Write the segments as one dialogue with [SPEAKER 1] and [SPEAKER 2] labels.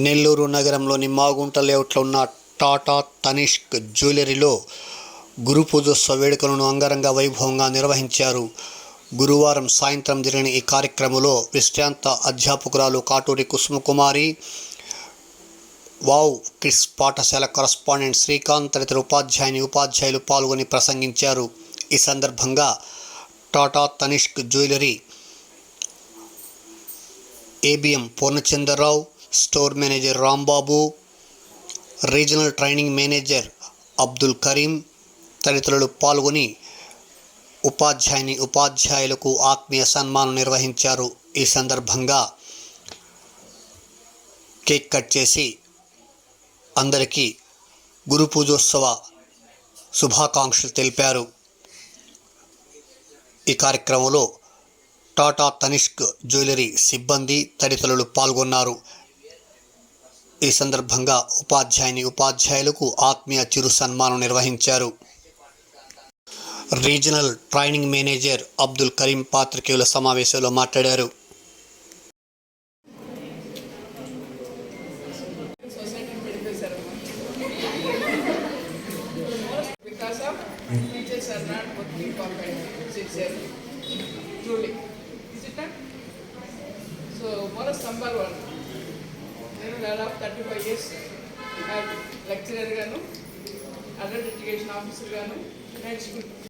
[SPEAKER 1] నెల్లూరు నగరంలోని మాగుంట లేఅవుట్లో ఉన్న టాటా తనిష్క్ జ్యువెలరీలో గురు పూజోత్సవ వేడుకలను అంగరంగ వైభవంగా నిర్వహించారు. గురువారం సాయంత్రం జరిగిన ఈ కార్యక్రమంలో విశ్రాంత అధ్యాపకురాలు కాటూరి కుసుమకుమారి, వావ్ కిడ్స్ పాఠశాల కరస్పాండెంట్ శ్రీకాంత్ తదితర ఉపాధ్యాయులు పాల్గొని ప్రసంగించారు. ఈ సందర్భంగా Tata Tanishq jewellery ABM Purnachandrarao, store manager Rambabu, regional training manager Abdul Karim తదితరులు పాల్గొని ఉపాధ్యాయులకు ఆత్మీయ సన్మానం నిర్వహించారు. ఈ సందర్భంగా కేక్ కట్ చేసి అందరికీ గురు పూజోత్సవ శుభాకాంక్షలు తెలిపారు. ఈ కార్యక్రమంలో టాటా తనిష్క్ జ్యువెలరీ సిబ్బంది తదితరులు పాల్గొన్నారు. ఈ సందర్భంగా ఉపాధ్యాయులకు ఆత్మీయ చిరు సన్మానం నిర్వహించారు. Regional training manager Abdul Karim పాత్రికేయుల సమావేశంలో మాట్లాడారు.
[SPEAKER 2] నేను దాదాపు 35 years లెక్చరర్ గాను, అడల్ట్ ఎడ్యుకేషన్ ఆఫీసర్ గాను నేర్చుకుంటాను.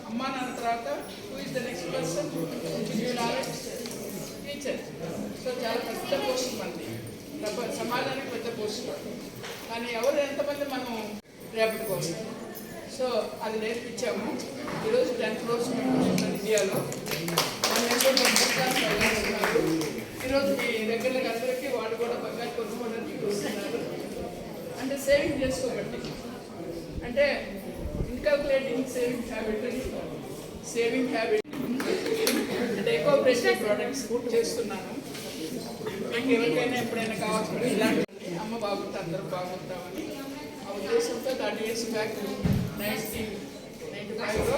[SPEAKER 2] అమ్మా నాన్న తర్వాత who is the next person teacher. So చాలా పెద్ద పోస్ట్ మనది, సమాజానికి పెద్ద పోస్ట్. కానీ ఎవరు ఎంతమంది మనం రేపటి కోసం. సో అది నేర్పించాము. ఈరోజు 10 crores ఇండియాలో ఈరోజు మీ దగ్గరకి అందరికీ వాళ్ళు కూడా బంగారు కొనుక్కోవడానికి వస్తున్నారు. అంటే సేవింగ్ చేసుకోబట్టి, అంటే ఇన్కాల్కులేటింగ్ సేవింగ్ హ్యాబిట్ అంటే ఎక్కువ ప్రెస్టేజ్ ప్రోడక్ట్స్ చేస్తున్నాను. ఎవరికైనా ఎప్పుడైనా కావాల్సి ఇలాంటి అమ్మ బాగుంటే అందరూ బాగుంటామని ఆ ఉద్దేశంతో 30 years బ్యాక్ 1995లో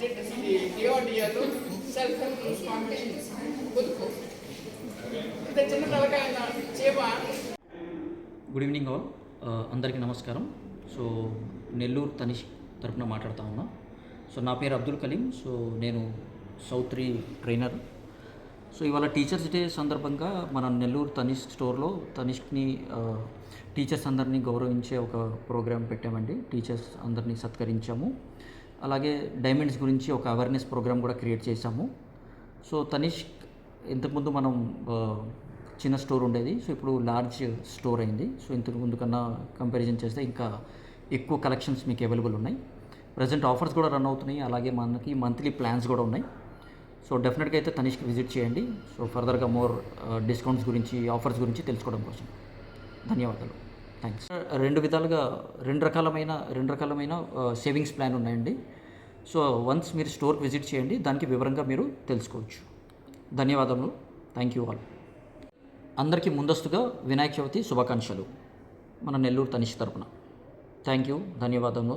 [SPEAKER 2] ఇది డిఓడియాలో సెల్ఫ్ హెల్ప్ గ్రూప్స్ కాంపిటీషన్ పొదుపు ఇంత చిన్న తలకాయ చేప.
[SPEAKER 3] గుడ్ ఈవినింగ్ ఆల్, అందరికీ నమస్కారం. సో నెల్లూరు తనిష్క్ తరఫున మాట్లాడుతూ ఉన్నా. సో నా పేరు అబ్దుల్ కలీం. సో నేను సౌత్ ట్రైనర్. సో ఇవాళ టీచర్స్ డే సందర్భంగా మన నెల్లూరు తనిష్క్ స్టోర్లో తనిష్క్ని టీచర్స్ అందరినీ గౌరవించే ఒక ప్రోగ్రాం పెట్టామండి. టీచర్స్ అందరినీ సత్కరించాము. అలాగే డైమండ్స్ గురించి ఒక అవేర్నెస్ ప్రోగ్రామ్ కూడా క్రియేట్ చేశాము. సో తనిష్క్ ఇంతకుముందు మనం చిన్న స్టోర్ ఉండేది, సో ఇప్పుడు లార్జ్ స్టోర్ అయింది. సో ఇంతకు ముందు కన్నా కంపారిజన్ చేస్తే ఇంకా ఎక్కువ కలెక్షన్స్ మీకు అవైలబుల్ ఉన్నాయి. ప్రజెంట్ ఆఫర్స్ కూడా రన్ అవుతున్నాయి. అలాగే మనకి మంత్లీ ప్లాన్స్ కూడా ఉన్నాయి. సో డెఫినెట్గా అయితే తనిష్క్ విజిట్ చేయండి. సో ఫర్దర్గా మోర్ డిస్కౌంట్స్ గురించి, ఆఫర్స్ గురించి తెలుసుకోవడం కోసం. ధన్యవాదాలు, థ్యాంక్స్. రెండు రకాలమైన సేవింగ్స్ ప్లాన్ ఉన్నాయండి. సో వన్స్ మీరు స్టోర్కి విజిట్ చేయండి, దానికి వివరంగా మీరు తెలుసుకోవచ్చు. ధన్యవాదములు, థ్యాంక్ యూ ఆల్. అందరికీ ముందస్తుగా వినాయక చవితి శుభాకాంక్షలు మన నెల్లూరు తనిష్క్ తరపున. థ్యాంక్ యూ, ధన్యవాదములు.